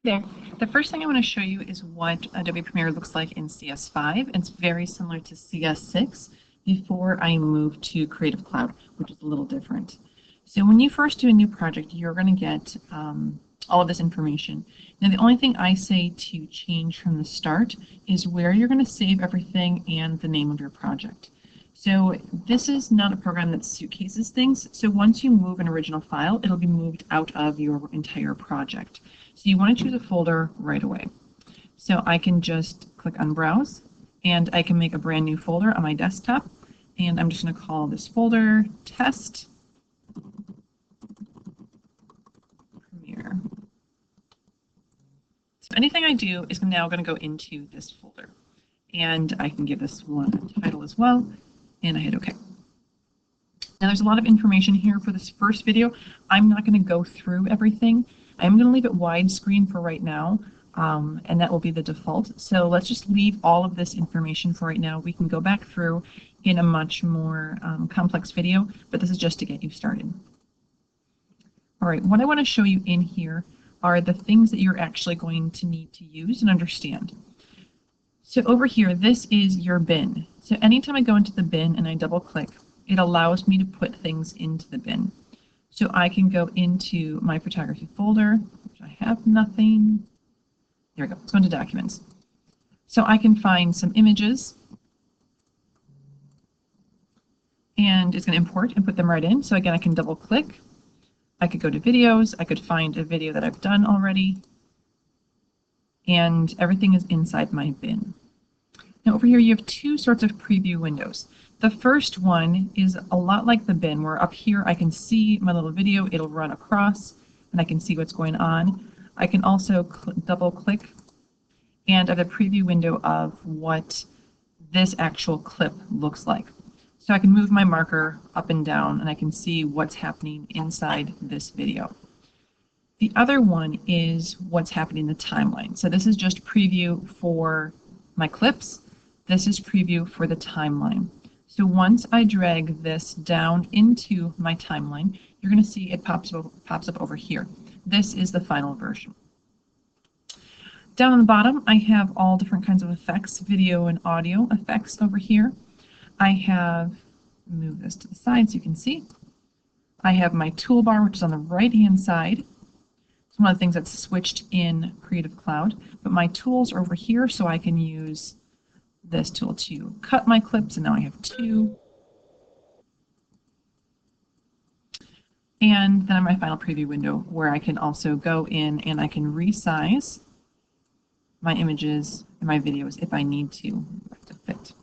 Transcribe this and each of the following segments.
There. The first thing I want to show you is what Adobe Premiere looks like in CS5. It's very similar to CS6 before I moved to Creative Cloud, which is a little different. So when you first do a new project, you're going to get all of this information. Now the only thing I say to change from the start is where you're going to save everything and the name of your project. So this is not a program that suitcases things. So once you move an original file, it'll be moved out of your entire project. So you want to choose a folder right away. So I can just click on Browse, and I can make a brand new folder on my desktop. And I'm just going to call this folder Test Premiere. So anything I do is now going to go into this folder. And I can give this one a title as well, and I hit OK. Now there's a lot of information here for this first video. I'm not going to go through everything. I'm going to leave it widescreen for right now, and that will be the default. So let's just leave all of this information for right now. We can go back through in a much more complex video, but this is just to get you started. All right, what I want to show you in here are the things that you're actually going to need to use and understand. So over here, this is your bin. So anytime I go into the bin and I double click, it allows me to put things into the bin. So I can go into my photography folder, which I have nothing. There we go. Let's go into documents. So I can find some images, and it's going to import and put them right in. So again, I can double click. I could go to videos. I could find a video that I've done already. And everything is inside my bin. Now over here, you have two sorts of preview windows. The first one is a lot like the bin, where up here I can see my little video, it'll run across, and I can see what's going on. I can also double click, and I have a preview window of what this actual clip looks like. So I can move my marker up and down, and I can see what's happening inside this video. The other one is what's happening in the timeline. So this is just preview for my clips. This is preview for the timeline. So once I drag this down into my timeline, you're going to see it pops up over here. This is the final version. Down on the bottom, I have all different kinds of effects, video and audio effects over here. I have, move this to the side so you can see. I have my toolbar, which is on the right-hand side. It's one of the things that's switched in Creative Cloud, but my tools are over here, so I can use this tool to cut my clips, and now I have two. And then my final preview window, where I can also go in and I can resize my images and my videos if I need to fit.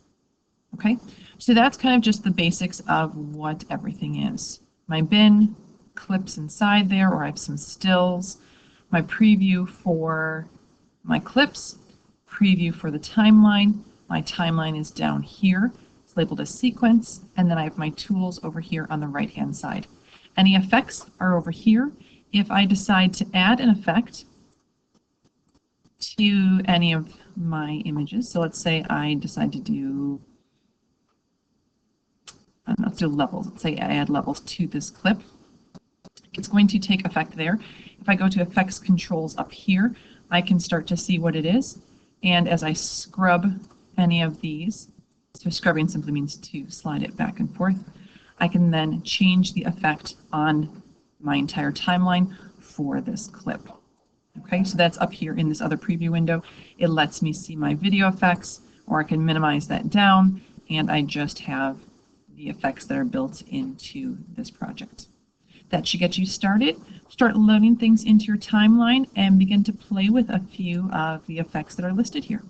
Okay, so that's kind of just the basics of what everything is. My bin, clips inside there, or I have some stills, my preview for my clips, preview for the timeline. My timeline is down here. It's labeled as sequence, and then I have my tools over here on the right-hand side. Any effects are over here. If I decide to add an effect to any of my images, so let's say I decide to do, let's do levels. Let's say I add levels to this clip. It's going to take effect there. If I go to effects controls up here, I can start to see what it is. And as I scrub any of these, so scrubbing simply means to slide it back and forth, I can then change the effect on my entire timeline for this clip. Okay, so that's up here in this other preview window. It lets me see my video effects, or I can minimize that down, and I just have the effects that are built into this project. That should get you started. Start loading things into your timeline and begin to play with a few of the effects that are listed here.